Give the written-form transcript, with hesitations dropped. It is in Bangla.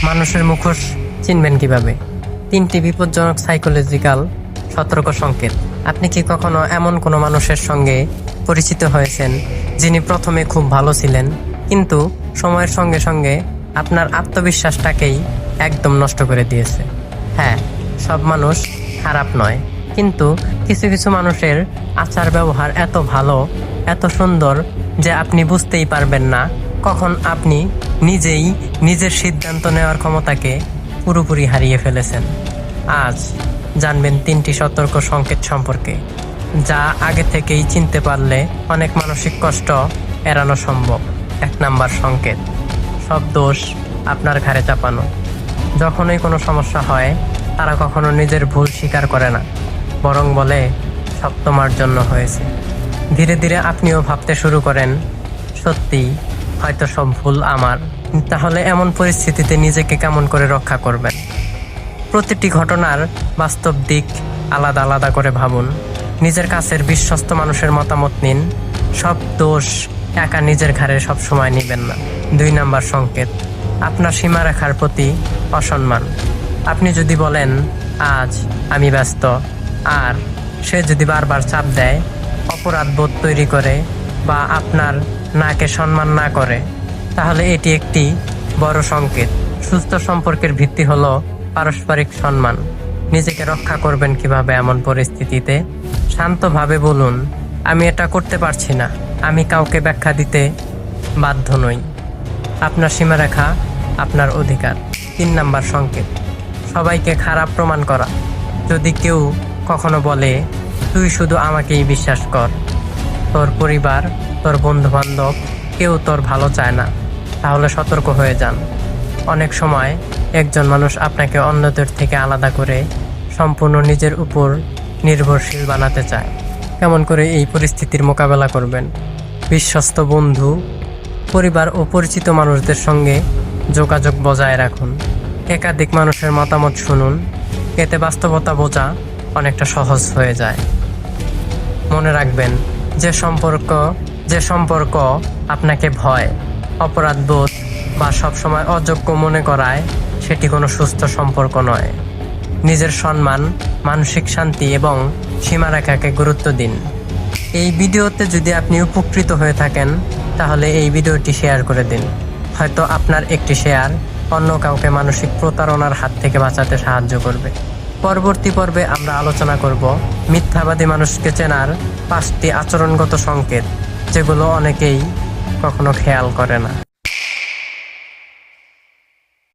মানুষের মুখোশ চিনবেন কিভাবে? 3টি বিপজ্জনক সাইকোলজিক্যাল সতর্ক সংকেত। আপনি কি কখনো এমন কোনো মানুষের সঙ্গে পরিচিত হয়েছেন যিনি প্রথমে খুব ভালো ছিলেন, কিন্তু সময়ের সঙ্গে সঙ্গে আপনার আত্মবিশ্বাসটাকেই একদম নষ্ট করে দিয়েছে? হ্যাঁ, সব মানুষ খারাপ নয়, কিন্তু কিছু কিছু মানুষের আচার ব্যবহার এত ভালো, এত সুন্দর যে আপনি বুঝতেই পারবেন না কখন আপনি নিজেই নিজের সিদ্ধান্ত নেওয়ার ক্ষমতাকে পুরোপুরি হারিয়ে ফেলেছেন। আজ জানবেন 3টি সতর্ক সংকেত সম্পর্কে, যা আগে থেকেই চিনতে পারলে অনেক মানসিক কষ্ট এড়ানো সম্ভব। 1 নাম্বার সংকেত, সব দোষ আপনার ঘাড়ে চাপানো। যখনই কোনো সমস্যা হয়, তারা কখনো নিজের ভুল স্বীকার করে না, বরং বলে সব তোমার জন্য হয়েছে। ধীরে ধীরে আপনিও ভাবতে শুরু করেন, সত্যি হয়তো সব ভুল আমার। তাহলে এমন পরিস্থিতিতে নিজেকে কেমন করে রক্ষা করবেন? প্রতিটি ঘটনার বাস্তব দিক আলাদা আলাদা করে ভাবুন। নিজের কাছের বিশ্বস্ত মানুষের মতামত নিন। সব দোষ একা নিজের ঘাড়ে সবসময় নেবেন না। 2 নাম্বার সংকেত, আপনার সীমারেখার প্রতি অসম্মান। আপনি যদি বলেন আজ আমি ব্যস্ত, আর সে যদি বারবার চাপ দেয়, অপরাধ বোধ তৈরি করে বা আপনার নাকে সম্মান না করে, তাহলে এটি একটি বড় সংকেত। সুস্থ সম্পর্কের ভিত্তি হলো পারস্পরিক সম্মান। নিজেকে রক্ষা করবেন কিভাবে এমন পরিস্থিতিতে? শান্তভাবে বলুন, আমি এটা করতে পারছি না, আমি কাউকে ব্যাখ্যা দিতে বাধ্য নই। আপনার সীমারেখা আপনার অধিকার। 3 নাম্বার সংকেত, সবাইকে খারাপ প্রমাণ করা। যদি কেউ কখনো বলে তুই শুধু আমাকেই বিশ্বাস কর, তোর পরিবার, তোর বন্ধুবান্ধব কেউ তোর ভালো চায় না, তাহলে সতর্ক হয়ে যান। অনেক সময় একজন মানুষ আপনাকে অন্যদের থেকে আলাদা করে সম্পূর্ণ নিজের উপর নির্ভরশীল বানাতে চায়। কেমন করে এই পরিস্থিতির মোকাবেলা করবেন? বিশ্বস্ত বন্ধু, পরিবার ও পরিচিত মানুষদের সঙ্গে যোগাযোগ বজায় রাখুন। একাধিক মানুষের মতামত শুনুন, এতে বাস্তবতা বোঝা অনেকটা সহজ হয়ে যায়। মনে রাখবেন, যে সম্পর্ক আপনাকে ভয়, অপরাধবোধ বা সবসময় অযোগ্য মনে করায়, সেটি কোনো সুস্থ সম্পর্ক নয়। নিজের সম্মান, মানসিক শান্তি এবং সীমারেখাকে গুরুত্ব দিন। এই ভিডিওতে যদি আপনি উপকৃত হয়ে থাকেন, তাহলে এই ভিডিওটি শেয়ার করে দিন। হয়তো আপনার একটি শেয়ার অন্য কাউকে মানসিক প্রতারণার হাত থেকে বাঁচাতে সাহায্য করবে। পরবর্তী পর্বে আমরা আলোচনা করব মিথ্যাবাদী মানুষকে চেনার 5টি আচরণগত সংকেত, যেগুলো অনেকেই কখনো খেয়াল করে না।